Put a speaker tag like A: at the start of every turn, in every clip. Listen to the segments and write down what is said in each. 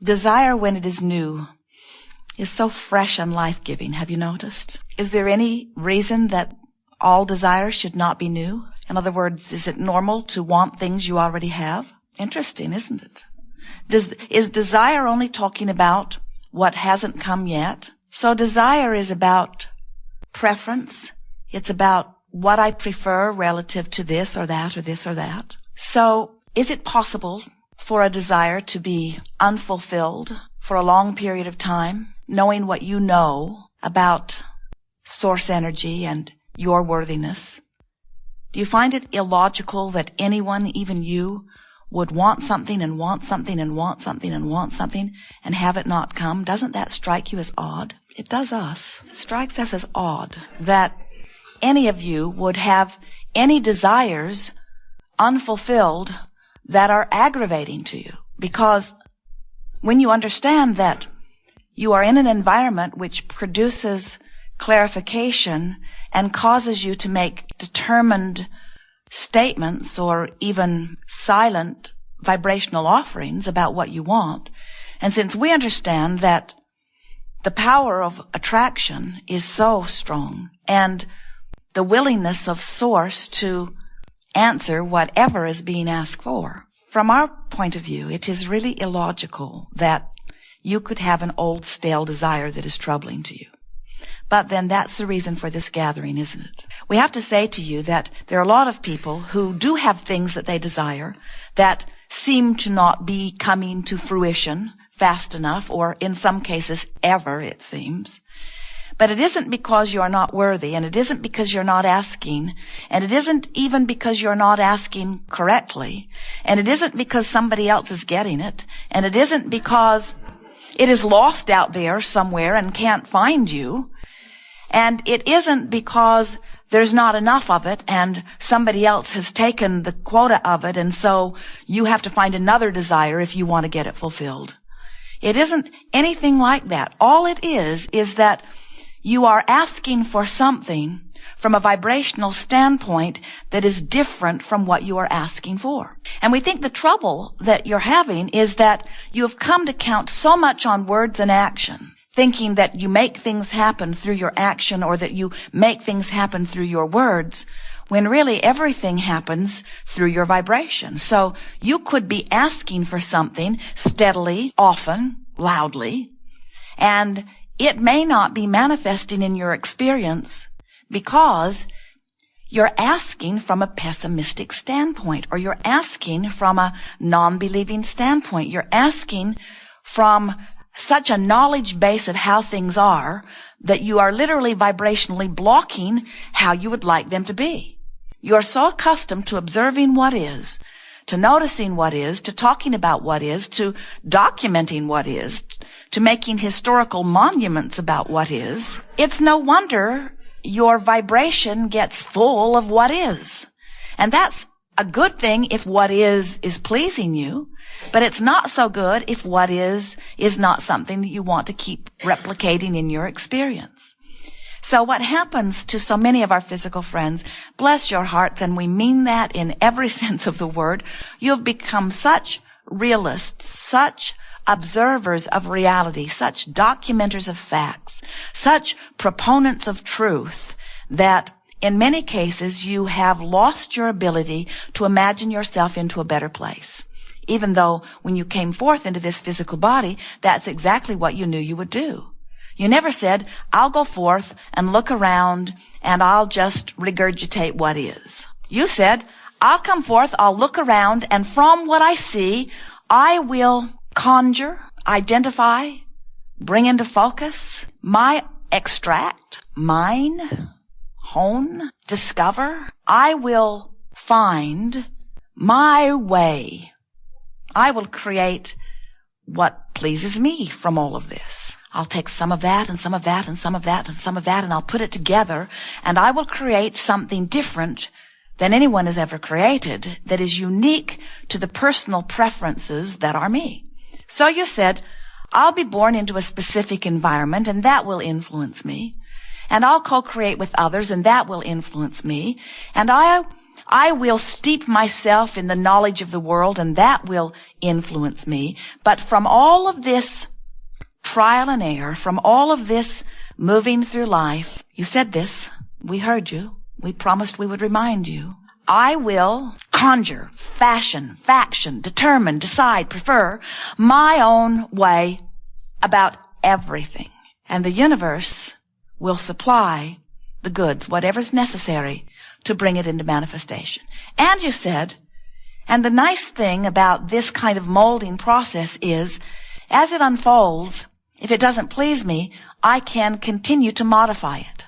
A: Desire, when it is new, is so fresh and life-giving. Have you noticed? Is there any reason that all desire should not be new? In other words, is it normal to want things you already have? Interesting, isn't it? Is desire only talking about what hasn't come yet? So desire is about preference. It's about what I prefer relative to this or that or this or that. So is it possible for a desire to be unfulfilled for a long period of time, knowing what you know about source energy and your worthiness? Do you find it illogical that anyone, even you, would want something and want something and want something and want something and have it not come? Doesn't that strike you as odd? It does us. It strikes us as odd that any of you would have any desires unfulfilled that are aggravating to you. Because when you understand that you are in an environment which produces clarification and causes you to make determined statements or even silent vibrational offerings about what you want, and since we understand that the power of attraction is so strong and the willingness of Source to answer whatever is being asked for, from our point of view, it is really illogical that you could have an old, stale desire that is troubling to you. But then that's the reason for this gathering, isn't it? We have to say to you that there are a lot of people who do have things that they desire that seem to not be coming to fruition fast enough, or in some cases ever, it seems. But it isn't because you are not worthy, and it isn't because you're not asking, and it isn't even because you're not asking correctly, and it isn't because somebody else is getting it, and it isn't because it is lost out there somewhere and can't find you, and it isn't because there's not enough of it and somebody else has taken the quota of it, and so you have to find another desire if you want to get it fulfilled. It isn't anything like that. All it is that you are asking for something from a vibrational standpoint that is different from what you are asking for. And we think the trouble that you're having is that you have come to count so much on words and action, thinking that you make things happen through your action or that you make things happen through your words, when really everything happens through your vibration. So you could be asking for something steadily, often, loudly, and it may not be manifesting in your experience because you're asking from a pessimistic standpoint, or you're asking from a non-believing standpoint. You're asking from such a knowledge base of how things are that you are literally vibrationally blocking how you would like them to be. You're so accustomed to observing what is, to noticing what is, to talking about what is, to documenting what is, to making historical monuments about what is. It's no wonder your vibration gets full of what is. And that's a good thing if what is pleasing you, but it's not so good if what is not something that you want to keep replicating in your experience. So what happens to so many of our physical friends, bless your hearts, and we mean that in every sense of the word, you've become such realists, such observers of reality, such documenters of facts, such proponents of truth, that in many cases you have lost your ability to imagine yourself into a better place. Even though when you came forth into this physical body, that's exactly what you knew you would do. You never said, I'll go forth and look around and I'll just regurgitate what is. You said, I'll come forth, I'll look around, and from what I see, I will conjure, identify, bring into focus, extract, mine, hone, discover. I will find my way. I will create what pleases me from all of this. I'll take some of that and some of that and some of that and some of that, and I'll put it together, and I will create something different than anyone has ever created that is unique to the personal preferences that are me. So you said, I'll be born into a specific environment, and that will influence me. And I'll co-create with others, and that will influence me. And I I will steep myself in the knowledge of the world, and that will influence me. But from all of this trial and error, from all of this moving through life, you said this, we heard you, we promised we would remind you. I will conjure, fashion, faction, determine, decide, prefer my own way about everything. And the universe will supply the goods, whatever's necessary, to bring it into manifestation. And you said, and the nice thing about this kind of molding process is, as it unfolds, if it doesn't please me, I can continue to modify it.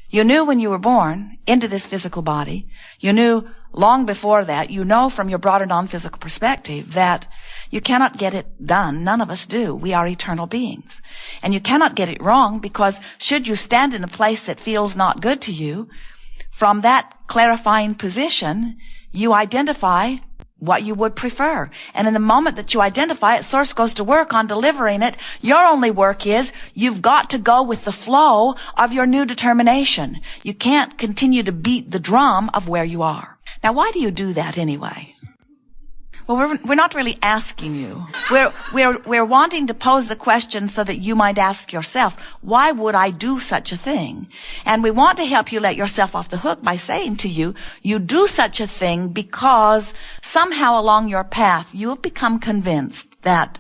A: You knew when you were born into this physical body, you knew long before that, you know from your broader non-physical perspective that you cannot get it done. None of us do. We are eternal beings. And you cannot get it wrong, because should you stand in a place that feels not good to you, from that clarifying position, you identify what you would prefer. And in the moment that you identify it, Source goes to work on delivering it. Your only work is you've got to go with the flow of your new determination. You can't continue to beat the drum of where you are. Now, why do you do that anyway? Well, we're not really asking you. We're wanting to pose the question so that you might ask yourself, why would I do such a thing? And we want to help you let yourself off the hook by saying to you, you do such a thing because somehow along your path you have become convinced that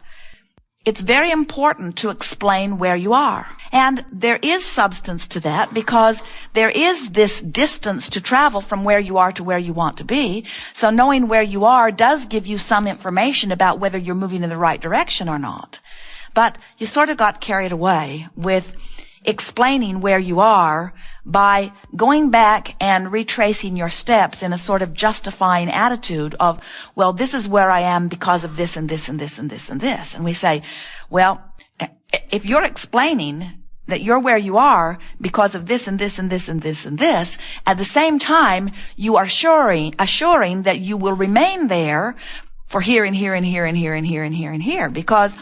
A: it's very important to explain where you are. And there is substance to that, because there is this distance to travel from where you are to where you want to be. So knowing where you are does give you some information about whether you're moving in the right direction or not. But you sort of got carried away with explaining where you are by going back and retracing your steps in a sort of justifying attitude of, well, this is where I am because of this and this and this and this and this. And we say, well, if you're explaining that you're where you are because of this and this and this and this and this, at the same time, you are assuring that you will remain there for here and here and here and here and here and here and here, because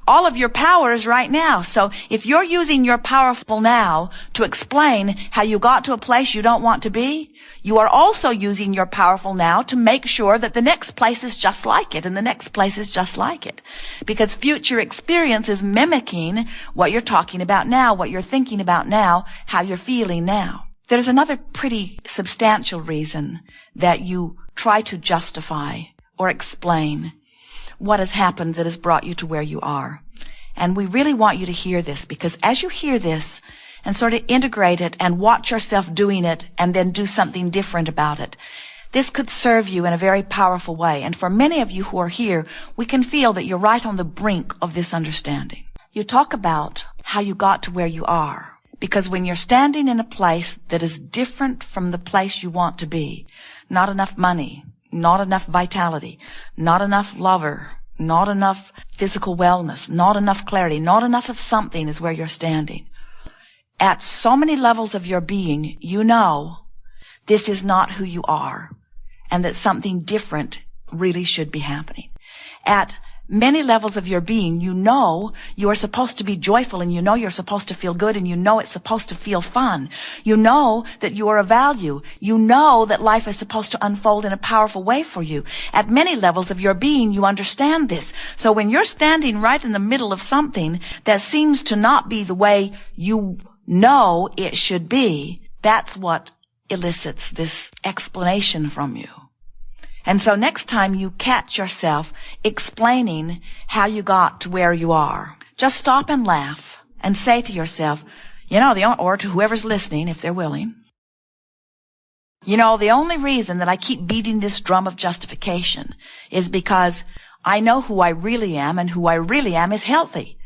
A: all of your power is right now. So if you're using your powerful now to explain how you got to a place you don't want to be, you are also using your powerful now to make sure that the next place is just like it, and the next place is just like it. Because future experience is mimicking what you're talking about now, what you're thinking about now, how you're feeling now. There's another pretty substantial reason that you try to justify or explain what has happened that has brought you to where you are. And we really want you to hear this, because as you hear this and sort of integrate it and watch yourself doing it and then do something different about it, this could serve you in a very powerful way. And for many of you who are here, we can feel that you're right on the brink of this understanding. You talk about how you got to where you are, because when you're standing in a place that is different from the place you want to be, not enough money, not enough vitality, not enough lover, not enough physical wellness, not enough clarity, not enough of something is where you're standing. At so many levels of your being, you know this is not who you are, and that something different really should be happening. At many levels of your being, you know you are supposed to be joyful, and you know you're supposed to feel good, and you know it's supposed to feel fun. You know that you are of value. You know that life is supposed to unfold in a powerful way for you. At many levels of your being, you understand this. So when you're standing right in the middle of something that seems to not be the way you know it should be, that's what elicits this explanation from you. And so next time you catch yourself explaining how you got to where you are, just stop and laugh and say to yourself, or to whoever's listening, if they're willing, the only reason that I keep beating this drum of justification is because I know who I really am, and who I really am is healthy.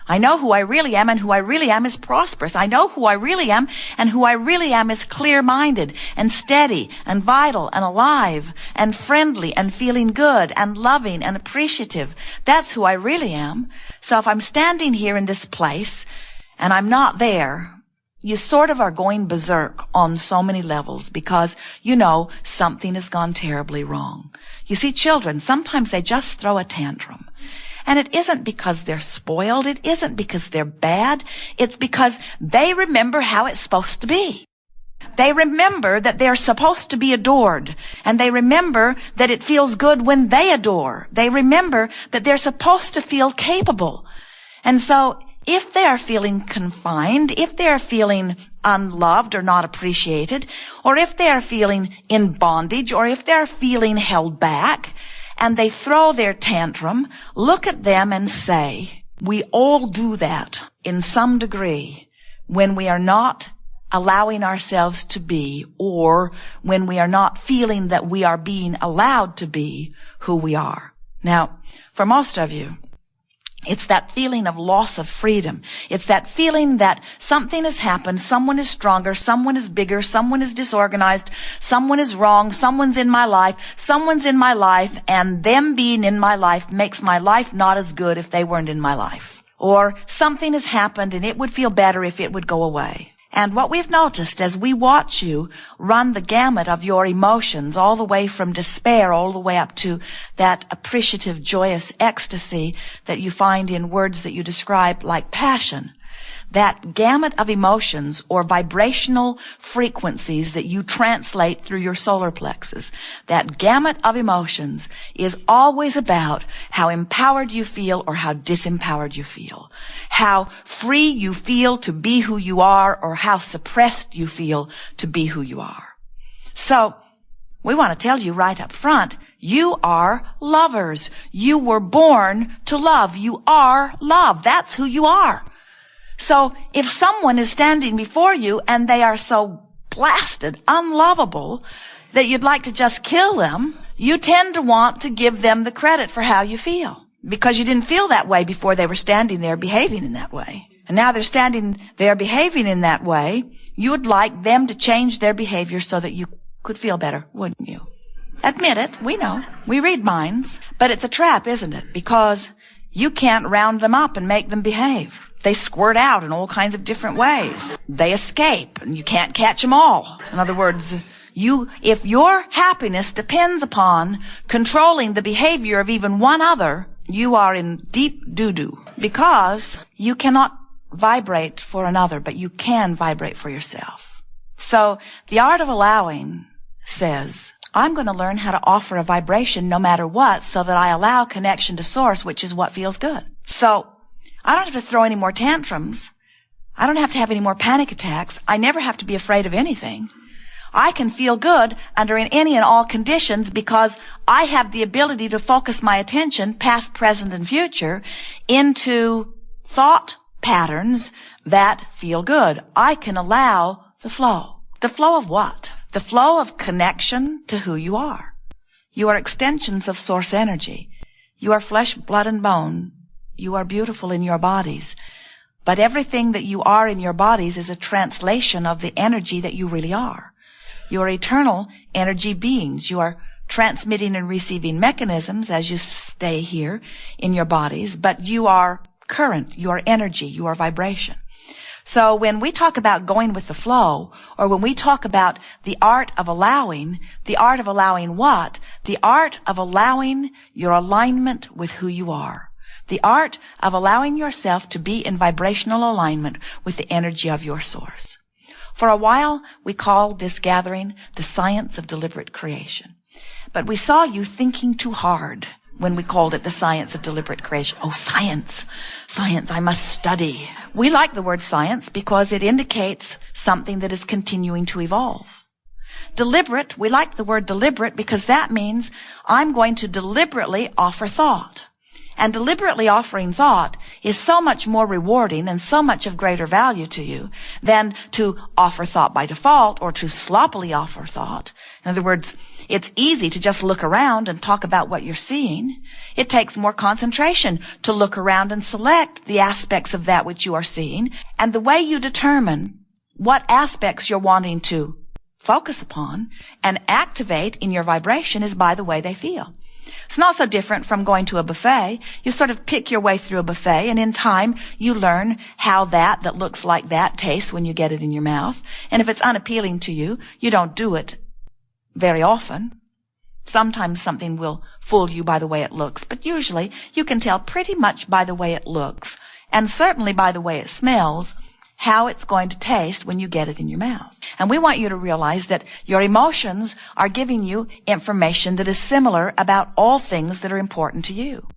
A: I know who I really am, and who I really am is prosperous. I know who I really am, and who I really am is clear-minded and steady and vital and alive and friendly and feeling good and loving and appreciative. That's who I really am. So if I'm standing here in this place and I'm not there, you sort of are going berserk on so many levels, because something has gone terribly wrong. You see, children, sometimes they just throw a tantrum. And it isn't because they're spoiled. It isn't because they're bad. It's because they remember how it's supposed to be. They remember that they're supposed to be adored, and they remember that it feels good when they adore. They remember that they're supposed to feel capable. And so if they're feeling confined, if they're feeling unloved or not appreciated, or if they're feeling in bondage, or if they're feeling held back, and they throw their tantrum, look at them and say, we all do that in some degree when we are not allowing ourselves to be, or when we are not feeling that we are being allowed to be who we are. Now, for most of you, it's that feeling of loss of freedom. It's that feeling that something has happened, someone is stronger, someone is bigger, someone is disorganized, someone is wrong, someone's in my life, and them being in my life makes my life not as good if they weren't in my life. Or something has happened and it would feel better if it would go away. And what we've noticed as we watch you run the gamut of your emotions, all the way from despair, all the way up to that appreciative, joyous ecstasy that you find in words that you describe like passion, that gamut of emotions or vibrational frequencies that you translate through your solar plexus, that gamut of emotions is always about how empowered you feel or how disempowered you feel, how free you feel to be who you are or how suppressed you feel to be who you are. So, we want to tell you right up front, you are lovers. You were born to love. You are love. That's who you are. So if someone is standing before you and they are so blasted, unlovable, that you'd like to just kill them, you tend to want to give them the credit for how you feel. Because you didn't feel that way before they were standing there behaving in that way. And now they're standing there behaving in that way, you would like them to change their behavior so that you could feel better, wouldn't you? Admit it, we know. We read minds. But it's a trap, isn't it? Because you can't round them up and make them behave. They squirt out in all kinds of different ways. They escape, and you can't catch them all. In other words, if your happiness depends upon controlling the behavior of even one other, you are in deep doo-doo. Because you cannot vibrate for another, but you can vibrate for yourself. So, the art of allowing says, I'm going to learn how to offer a vibration no matter what so that I allow connection to source, which is what feels good. So, I don't have to throw any more tantrums. I don't have to have any more panic attacks. I never have to be afraid of anything. I can feel good under any and all conditions because I have the ability to focus my attention, past, present, and future, into thought patterns that feel good. I can allow the flow. The flow of what? The flow of connection to who you are. You are extensions of source energy. You are flesh, blood, and bone. You are beautiful in your bodies. But everything that you are in your bodies is a translation of the energy that you really are. You are eternal energy beings. You are transmitting and receiving mechanisms as you stay here in your bodies, but you are current, you are energy, you are vibration. So when we talk about going with the flow, or when we talk about the art of allowing what? The art of allowing your alignment with who you are. The art of allowing yourself to be in vibrational alignment with the energy of your source. For a while, we called this gathering the science of deliberate creation. But we saw you thinking too hard when we called it the science of deliberate creation. Oh, science. Science, I must study. We like the word science because it indicates something that is continuing to evolve. Deliberate, we like the word deliberate because that means I'm going to deliberately offer thought. And deliberately offering thought is so much more rewarding and so much of greater value to you than to offer thought by default or to sloppily offer thought. In other words, it's easy to just look around and talk about what you're seeing. It takes more concentration to look around and select the aspects of that which you are seeing. And the way you determine what aspects you're wanting to focus upon and activate in your vibration is by the way they feel. It's not so different from going to a buffet. You sort of pick your way through a buffet, and in time, you learn how that looks like that tastes when you get it in your mouth. And if it's unappealing to you, you don't do it very often. Sometimes something will fool you by the way it looks, but usually you can tell pretty much by the way it looks, and certainly by the way it smells, how it's going to taste when you get it in your mouth. And we want you to realize that your emotions are giving you information that is similar about all things that are important to you.